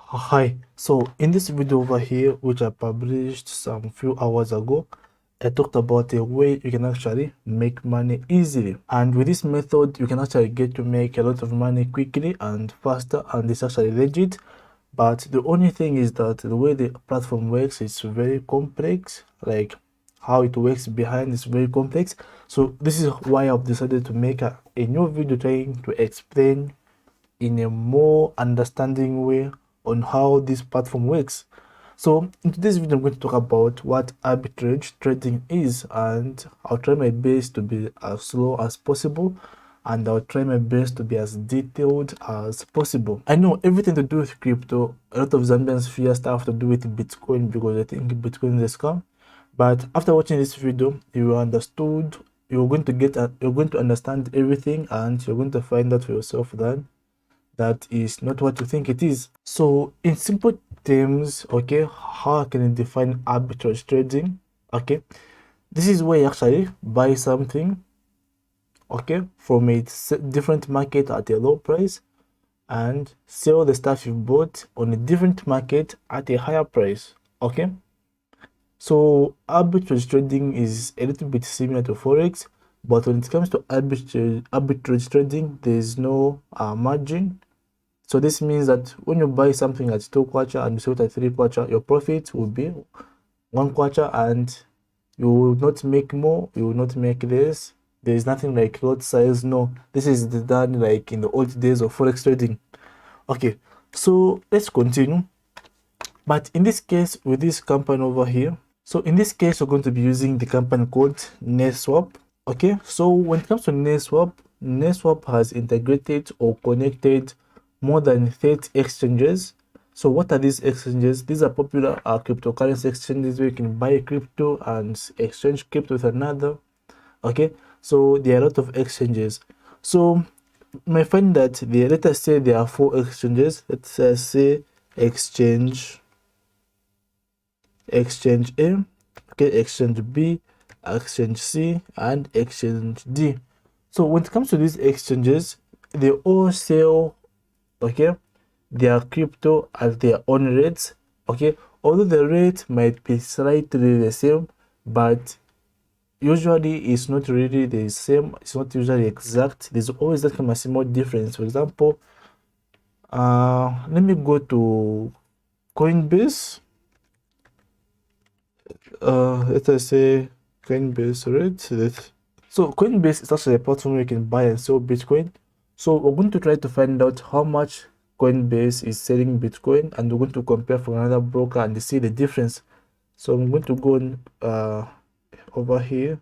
Hi, so in this video over here, which I published some few hours ago, I talked about a way you can actually make money easily. And with this method, you can actually get to make a lot of money quickly and faster, and it's actually legit. But the only thing is that the way the platform works is very complex, like how it works behind is very complex. So this is why I've decided to make a new video trying to explain in a more understanding way on how this platform works. So in today's video, I'm going to talk about what arbitrage trading is, and I'll try my best to be as slow as possible, and I'll try my best to be as detailed as possible. I know everything to do with crypto, a lot of Zambians fear stuff to do with Bitcoin because they think Bitcoin is a scam. But after watching this video, you understood, you're going to understand everything, and you're going to find out for yourself that is not what you think it is. So in simple terms, okay, how can I define arbitrage trading? Okay, this is where you actually buy something, okay, from a different market at a low price and sell the stuff you bought on a different market at a higher price. Okay, so arbitrage trading is a little bit similar to forex, but when it comes to arbitrage trading, there's no margin. So this means that when you buy something at 2 kwacha and you sell it at 3 kwacha, your profit will be 1 kwacha, and you will not make more, you will not make less. There is nothing like lot size. No, this is done like in the old days of forex trading. Okay, so let's continue. But in this case, with this company over here, so in this case, we're going to be using the company called NetSwap. Okay, so when it comes to NetSwap has integrated or connected more than 30 exchanges. So what are these exchanges? These are popular cryptocurrency exchanges where you can buy crypto and exchange crypto with another. Okay, so there are a lot of exchanges. So you may find that let us say there are 4 exchanges. Let's say exchange A, okay, exchange B, exchange C, and exchange D. So when it comes to these exchanges, they all sell, okay, their crypto at their own rates. Okay, although the rate might be slightly the same, but usually it's not really the same. It's not usually exact. There's always that kind of small difference. For example, let me go to Coinbase. Let us say Coinbase rate. So Coinbase is actually a platform where you can buy and sell Bitcoin. So we're going to try to find out how much Coinbase is selling Bitcoin, and we're going to compare from another broker and see the difference. So I'm going to go on, over here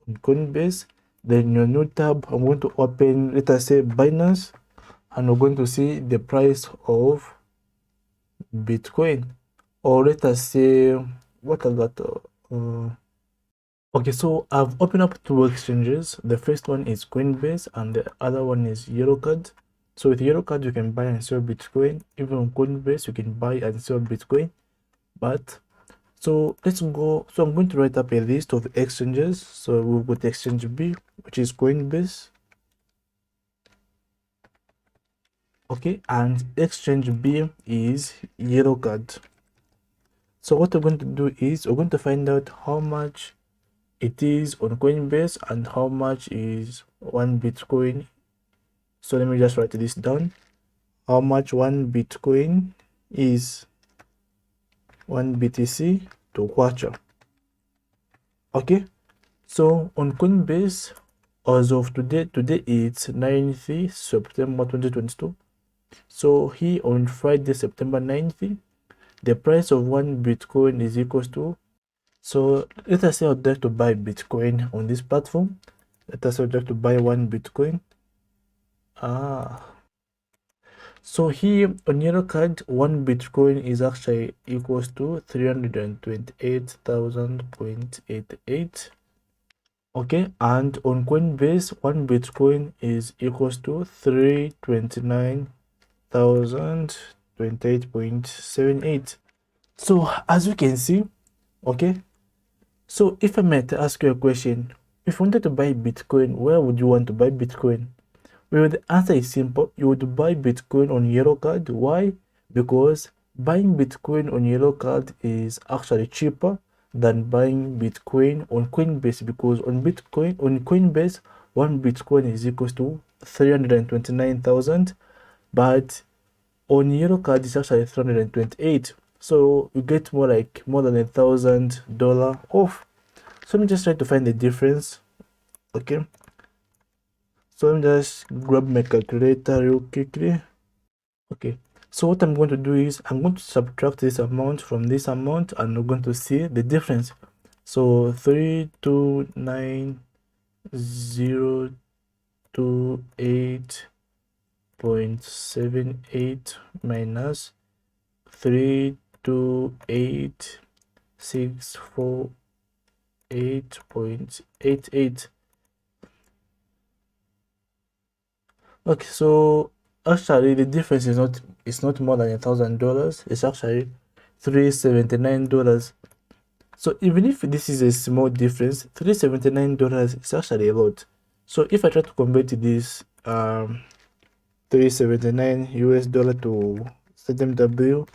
on Coinbase. Then your new tab, I'm going to open, let us say Binance, and we're going to see the price of Bitcoin. Or let us say, what I got? Okay, so I've opened up 2 exchanges. The first one is Coinbase and the other one is Eurocard. So with Eurocard, you can buy and sell Bitcoin. Even on Coinbase, you can buy and sell Bitcoin. But so let's go. So I'm going to write up a list of exchanges. So we'll go to exchange B, which is Coinbase. Okay, and exchange B is Eurocard. So what we're going to do is we're going to find out how much it is on Coinbase and how much is 1 Bitcoin. So let me just write this down. How much 1 Bitcoin is 1 BTC to Kwacha. Okay, so on Coinbase, as of today it's 9th September 2022. So here on Friday, September 9th, the price of 1 Bitcoin is equals to, so let us say I'd like to buy Bitcoin on this platform. Let us say I'd like to buy 1 Bitcoin. So here on Eurocard, 1 Bitcoin is actually equals to 328,000.88. Okay, and on Coinbase, 1 Bitcoin is equals to 329,028.78. So as you can see, okay, so if I might ask you a question, if you wanted to buy Bitcoin, where would you want to buy Bitcoin? Well, the answer is simple. You would buy Bitcoin on Eurocard. Why? because buying Bitcoin on yellow card is actually cheaper than buying Bitcoin on Coinbase, because on Coinbase, one Bitcoin is equals to 329,000, but on yellow card it's actually 328. So you get more than $1,000 off. So let me just try to find the difference. Okay, so let me just grab my calculator real quickly. Okay, so what I'm going to do is I'm going to subtract this amount from this amount, and we're going to see the difference. So 329,028.78 minus 328,648.88. Okay, so actually the difference is not more than $1,000. It's actually $379. So even if this is a small difference, $379 is actually a lot. So if I try to convert this 379 US dollar to ZMW,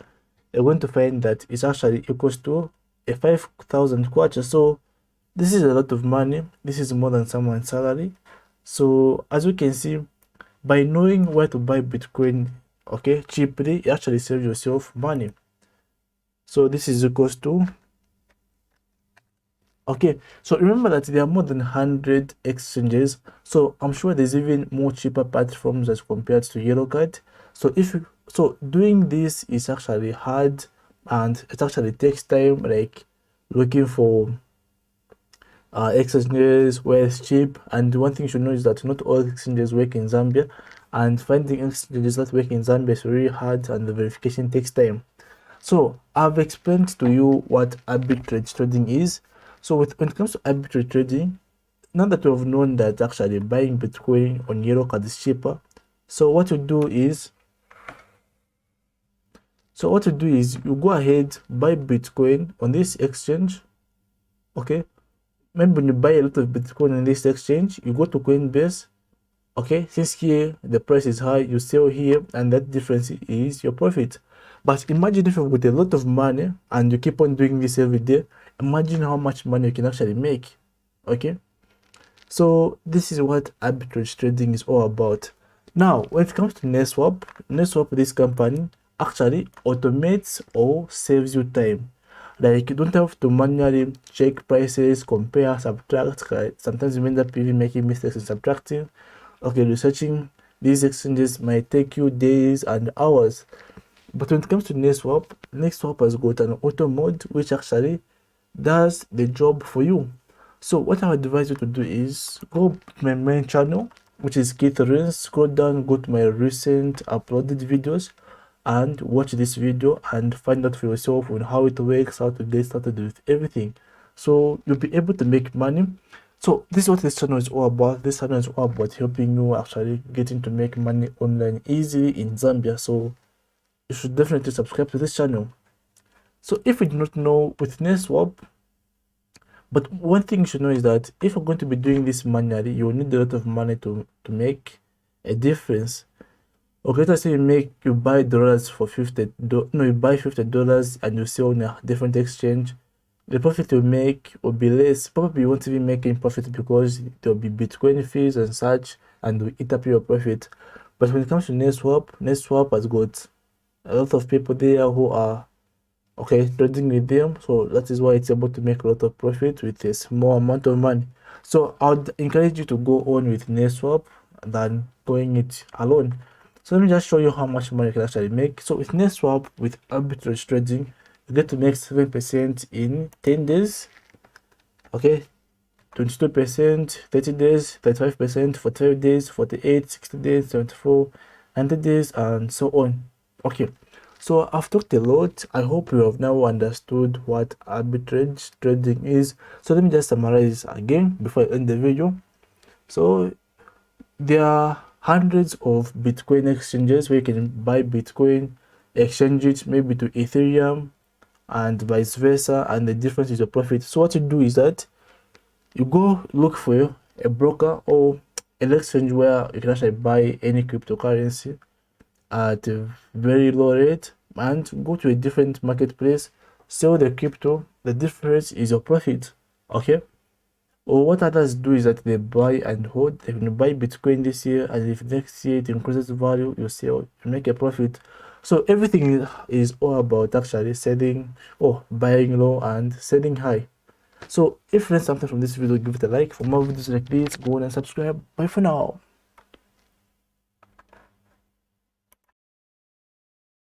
you're going to find that it's actually equals to a 5,000 kwacha. So this is a lot of money. This is more than someone's salary. So as you can see, by knowing where to buy Bitcoin, okay, cheaply, you actually save yourself money. So this is equals to, okay, so remember that there are more than 100 exchanges, so I'm sure there's even more cheaper platforms as compared to yellow card. So doing this is actually hard, and it actually takes time, like looking for exchanges where it's cheap. And one thing you should know is that not all exchanges work in Zambia, and finding exchanges that work in Zambia is really hard, and the verification takes time. So I've explained to you what arbitrage trading is. So when it comes to arbitrage trading, now that we've known that actually buying Bitcoin on yellow card is cheaper, so what you do is you go ahead, buy Bitcoin on this exchange. Okay, maybe when you buy a lot of Bitcoin in this exchange, you go to Coinbase. Okay, since here the price is high, you sell here, and that difference is your profit. But imagine if you've got a lot of money and you keep on doing this every day, imagine how much money you can actually make. Okay, so this is what arbitrage trading is all about. Now when it comes to NetSwap, this company actually automates or saves you time. Like you don't have to manually check prices, compare, subtract. Sometimes you end up even making mistakes in subtracting. Okay, researching these exchanges might take you days and hours. But when it comes to NetSwap has got an auto mode which actually does the job for you. So what I would advise you to do is go to my main channel, which is Keith Rins, scroll down, go to my recent uploaded videos, and watch this video and find out for yourself on how it works, how to get started with everything. So you'll be able to make money. So this is what this channel is all about. This channel is all about helping you actually getting to make money online easily in Zambia. So you should definitely subscribe to this channel. So if you do not know with NetSwap, but one thing you should know is that if you're going to be doing this manually, you will need a lot of money to make a difference. Okay, let's say you buy dollars for you buy $50 and you sell on a different exchange. The profit you make will be less. Probably you won't even make any profit because there'll be Bitcoin fees and such, and will eat up your profit. But when it comes to NetSwap has got a lot of people there who are trading with them, so that is why it's able to make a lot of profit with a small amount of money. So I would encourage you to go on with NetSwap than going it alone. So let me just show you how much money you can actually make. So with NetSwap, with arbitrage trading, you get to make 7% in 10 days. Okay, 22%, 30 days, 35%, 45 days, 48, 60 days, 74, 100 days, and so on. Okay, so I've talked a lot. I hope you have now understood what arbitrage trading is. So let me just summarize again before I end the video. So there are hundreds of Bitcoin exchanges where you can buy Bitcoin, exchange it maybe to Ethereum, and vice versa, and the difference is your profit. So what you do is that you go look for a broker or an exchange where you can actually buy any cryptocurrency at a very low rate. and go to a different marketplace, sell the crypto. The difference is your profit. Okay. Or what others do is that they buy and hold. They can buy Bitcoin this year, and if next year it increases value, you sell to make a profit. So everything is all about actually selling or buying low and selling high. So if you learned something from this video, give it a like. For more videos like this, go on and subscribe. Bye for now.